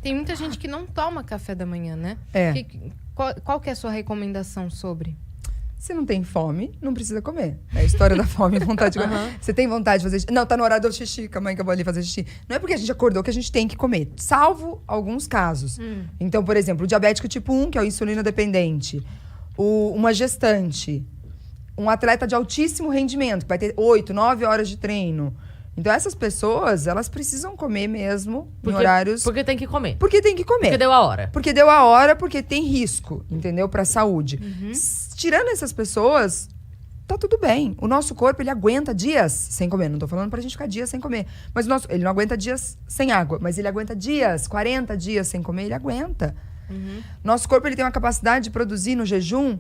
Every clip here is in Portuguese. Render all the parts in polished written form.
Tem muita gente que não toma café da manhã, né? É. Qual que é a sua recomendação sobre? Se não tem fome, não precisa comer. É a história da fome e vontade de comer. Você tem vontade de fazer xixi? Não, tá no horário do xixi, calma aí que eu vou ali fazer xixi. Não é porque a gente acordou que a gente tem que comer, salvo alguns casos. Então, por exemplo, o diabético tipo 1, que é o insulina dependente, uma gestante, um atleta de altíssimo rendimento, que vai ter 8, 9 horas de treino. Então, essas pessoas, elas precisam comer mesmo em horários... Porque tem que comer. Porque tem que comer. Porque deu a hora. Porque deu a hora, porque tem risco, entendeu? Pra saúde. Tirando essas pessoas, tá tudo bem. O nosso corpo, ele aguenta dias sem comer. Não tô falando pra gente ficar dias sem comer. Mas ele não aguenta dias sem água. Mas ele aguenta dias, 40 dias sem comer, ele aguenta. Nosso corpo, ele tem uma capacidade de produzir no jejum...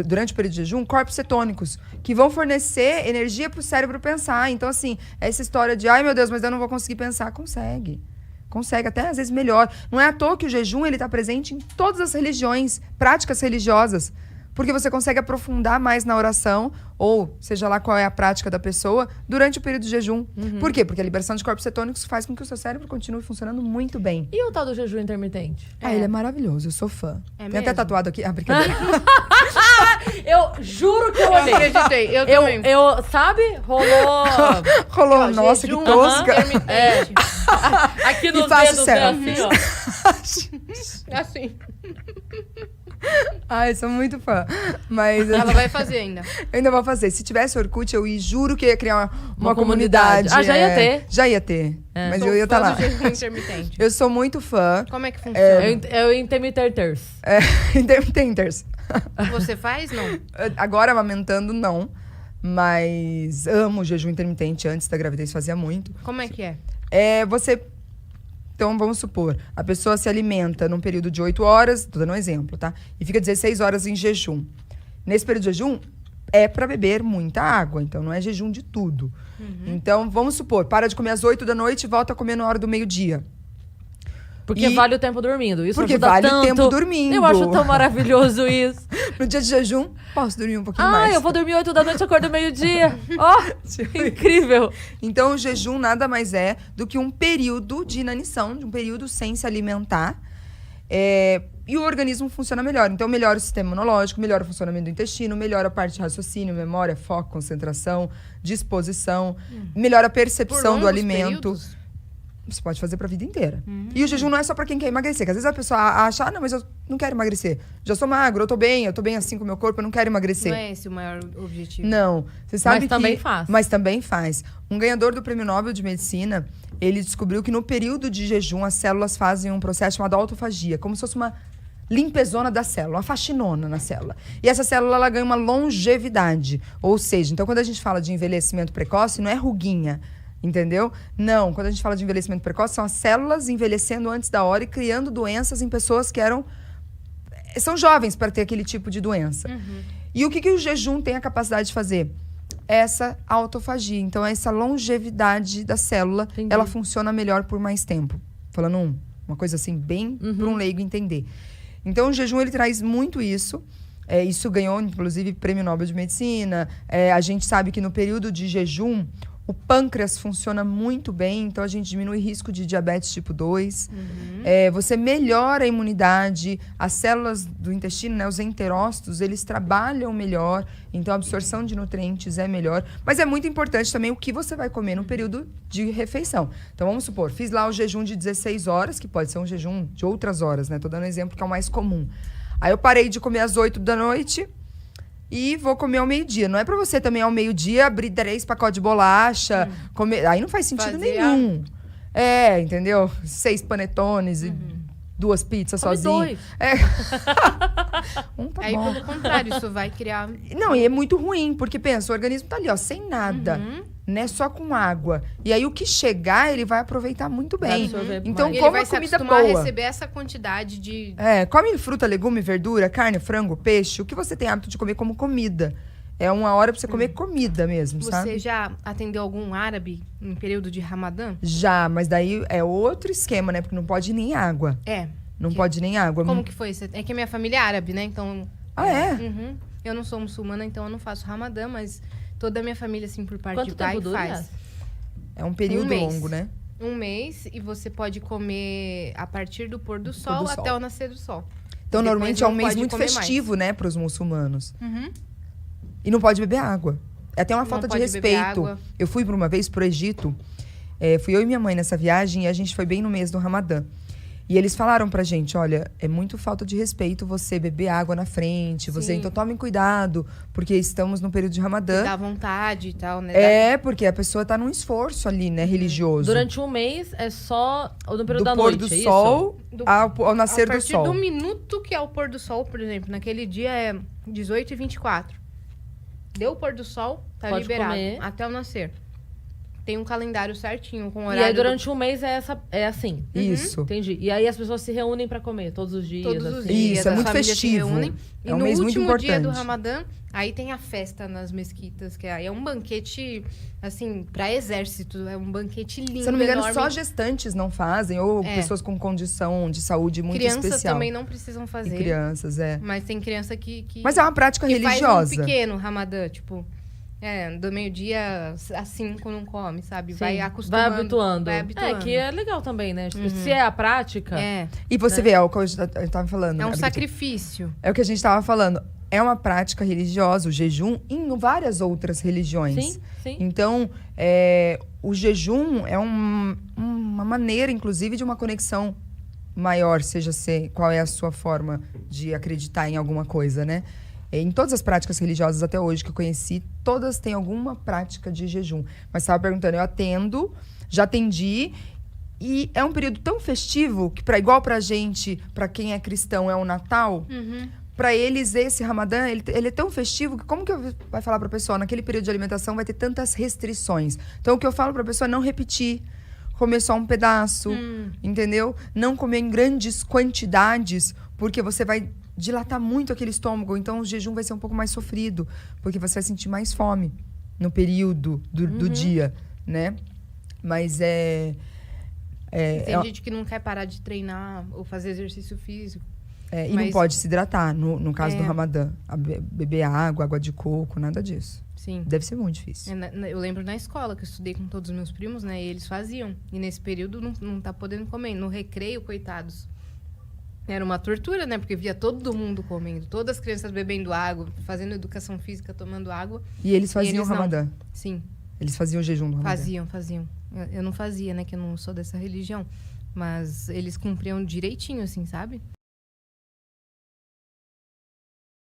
durante o período de jejum, corpos cetônicos, que vão fornecer energia para o cérebro pensar. Então, assim, essa história de, ai meu Deus, mas eu não vou conseguir pensar, consegue. Consegue, até às vezes melhor. Não é à toa que o jejum ele está presente em todas as religiões, práticas religiosas. Porque você consegue aprofundar mais na oração, ou seja lá qual é a prática da pessoa, durante o período de jejum. Por quê? Porque a liberação de corpos cetônicos faz com que o seu cérebro continue funcionando muito bem. E o tal do jejum intermitente? Ele é maravilhoso, eu sou fã. É Tem mesmo? até tatuado aqui. Ah, brincadeira. Eu juro que eu olhei. Acreditei, eu também. Sabe? Rolou... Rolou, Ó, nossa, jejum, que tosca. intermitente. Aqui nos faço dedos, selfie. assim, ó. Assim. Ai, sou muito fã. Mas Ela vai fazer ainda. eu ainda vou fazer. Se tivesse Orkut, eu juro que ia criar uma comunidade. comunidade. Ah, já ia ter? Já ia ter. Mas Sou eu ia fã estar lá. do jejum intermitente. Eu sou muito fã. Como é que funciona? É o intermitenters. Intermitenters. Você faz, não? Agora, amamentando, não. Mas amo o jejum intermitente. Antes da gravidez fazia muito. Como é que é? Você... Então, vamos supor, a pessoa se alimenta num período de 8 horas, tô dando um exemplo, tá? E fica 16 horas em jejum. Nesse período de jejum, é para beber muita água, então não é jejum de tudo. Então, vamos supor, para de comer às 8 da noite e volta a comer na hora do meio-dia. Porque vale o tempo dormindo. Isso Porque ajuda vale tanto. o tempo dormindo. Eu acho tão maravilhoso isso. No dia de jejum, posso dormir um pouquinho mais. Eu vou dormir 8 da noite e acordo meio-dia. Incrível. Então, o jejum nada mais é do que um período de inanição, de um período sem se alimentar. E o organismo funciona melhor. Então, melhora o sistema imunológico, melhora o funcionamento do intestino, melhora a parte de raciocínio, memória, foco, concentração, disposição, melhora a percepção do alimento. Períodos? Você pode fazer pra vida inteira. E o jejum não é só pra quem quer emagrecer. Que às vezes a pessoa acha, não, mas eu não quero emagrecer. Já sou magro, eu tô bem assim com o meu corpo, eu não quero emagrecer. Não é esse o maior objetivo. Não. Você sabe Mas também faz. Mas também faz. Um ganhador do Prêmio Nobel de Medicina, ele descobriu que no período de jejum, as células fazem um processo chamado autofagia, como se fosse uma limpezona da célula, uma faxinona na célula. E essa célula, ela ganha uma longevidade. Ou seja, então quando a gente fala de envelhecimento precoce, não é ruguinha, entendeu? Não, quando a gente fala de envelhecimento precoce, são as células envelhecendo antes da hora e criando doenças em pessoas que são jovens para ter aquele tipo de doença. E o que o jejum tem a capacidade de fazer? Essa autofagia. Então, essa longevidade da célula, ela funciona melhor por mais tempo. Falando uma coisa assim, bem para um leigo entender. Então, o jejum, ele traz muito isso. Isso ganhou, inclusive, Prêmio Nobel de Medicina. A gente sabe que no período de jejum, o pâncreas funciona muito bem, então a gente diminui o risco de diabetes tipo 2. Você melhora a imunidade, as células do intestino, né, os enterócitos, eles trabalham melhor, então a absorção de nutrientes é melhor. Mas é muito importante também o que você vai comer no período de refeição. Então vamos supor, fiz lá o jejum de 16 horas, que pode ser um jejum de outras horas, né? Tô dando um exemplo que é o mais comum. Aí eu parei de comer às 8 da noite... E vou comer ao meio-dia. Não é pra você também ao meio-dia abrir 3 pacotes de bolacha, comer. Aí não faz sentido nenhum. Entendeu? 6 panetones e 2 pizzas sozinho. 2. Tá Aí, bom. pelo contrário, isso vai criar... Não, e é muito ruim, porque pensa, o organismo tá ali, ó, sem nada, né? Só com água. E aí o que chegar, ele vai aproveitar muito bem. absorver Então, mais. Ele come vai a se comida acostumar a boa. receber essa quantidade de... Come fruta, legume, verdura, carne, frango, peixe. O que você tem hábito de comer como comida. É uma hora pra você comer comida mesmo, sabe? Você já atendeu algum árabe em período de Ramadã? Já, mas daí é outro esquema, né? Porque não pode nem água. Não pode nem água. Como que foi? É que a minha família é árabe, né? Então... É? Eu não sou muçulmana, então eu não faço Ramadã, mas toda a minha família, assim, por parte Quanto de pai, tempo dura? faz. É um período mês. longo, né? Um mês e você pode comer a partir do pôr do sol do sol. até o nascer do sol. Então, Depois normalmente é um não mês pode muito comer mais. festivo, né, para os muçulmanos. Uhum. E não pode beber água. É até uma Não falta de pode beber respeito. água. Eu fui por uma vez pro Egito. Fui eu e minha mãe nessa viagem e a gente foi bem no mês do Ramadã. E eles falaram pra gente, olha, é muito falta de respeito você beber água na frente. Sim. Então tomem cuidado, porque estamos no período de Ramadã. Dá vontade e tal, né? Porque a pessoa tá num esforço ali, né, religioso. Durante um mês é só no período do da pôr noite, do é sol Do- ao nascer A do sol. partir do minuto que é o pôr do sol, por exemplo, naquele dia é 18h24. Deu o pôr do sol, tá Pode liberado comer. até o nascer. Tem um calendário certinho, com E horário. aí durante um mês é assim. Isso. Entendi. E aí as pessoas se reúnem pra comer todos os dias. Todos os assim. dias. Isso, é as muito famílias se festivo. reúnem. É E um no mês muito último dia do importante. Ramadã, aí tem a festa nas mesquitas, que aí é um banquete, assim, pra exército. É um banquete lindo, Se eu não me engano, enorme. só gestantes não fazem, ou É. pessoas com condição de saúde muito Crianças especial. também não precisam E fazer. crianças, Mas tem criança que Mas é uma prática que religiosa. faz um pequeno Ramadã, tipo... do meio-dia a 5 não come, sabe? Sim, Vai acostumando. Vai habituando. Vai habituando. É, que é legal também, né? Tipo, se é a prática... É, E você vê, é o que eu tava falando. é um né, sacrifício. É o que a gente tava falando. É uma prática religiosa, o jejum, em várias outras religiões. Sim, sim. Então, o jejum é uma maneira, inclusive, de uma conexão maior, qual é a sua forma de acreditar em alguma coisa, né? Em todas as práticas religiosas até hoje que eu conheci, todas têm alguma prática de jejum. Mas estava perguntando, eu atendo, já atendi, e é um período tão festivo que, igual pra gente, pra quem é cristão, é o Natal. Pra eles, esse Ramadã, ele é tão festivo que como que eu vai falar pra pessoa? Naquele período de alimentação vai ter tantas restrições. Então, o que eu falo pra pessoa é não repetir. Comer só um pedaço, entendeu? Não comer em grandes quantidades, porque você vai dilatar muito aquele estômago. Então, o jejum vai ser um pouco mais sofrido, porque você vai sentir mais fome no período do dia, né? Mas Tem gente que não quer parar de treinar ou fazer exercício físico. e não mas- pode se hidratar, no caso do Ramadã. Beber água de coco, nada disso. Sim. Deve ser muito difícil. Eu lembro na escola que eu estudei com todos os meus primos, né? E eles faziam. E nesse período não tá podendo comer. No recreio, coitados. Era uma tortura, né? Porque via todo mundo comendo. Todas as crianças bebendo água, fazendo educação física, tomando água. E eles faziam eles o não. Ramadã. Sim, Eles faziam o jejum do Ramadã. faziam. Eu não fazia, né? Que eu não sou dessa religião. Mas eles cumpriam direitinho, assim, sabe?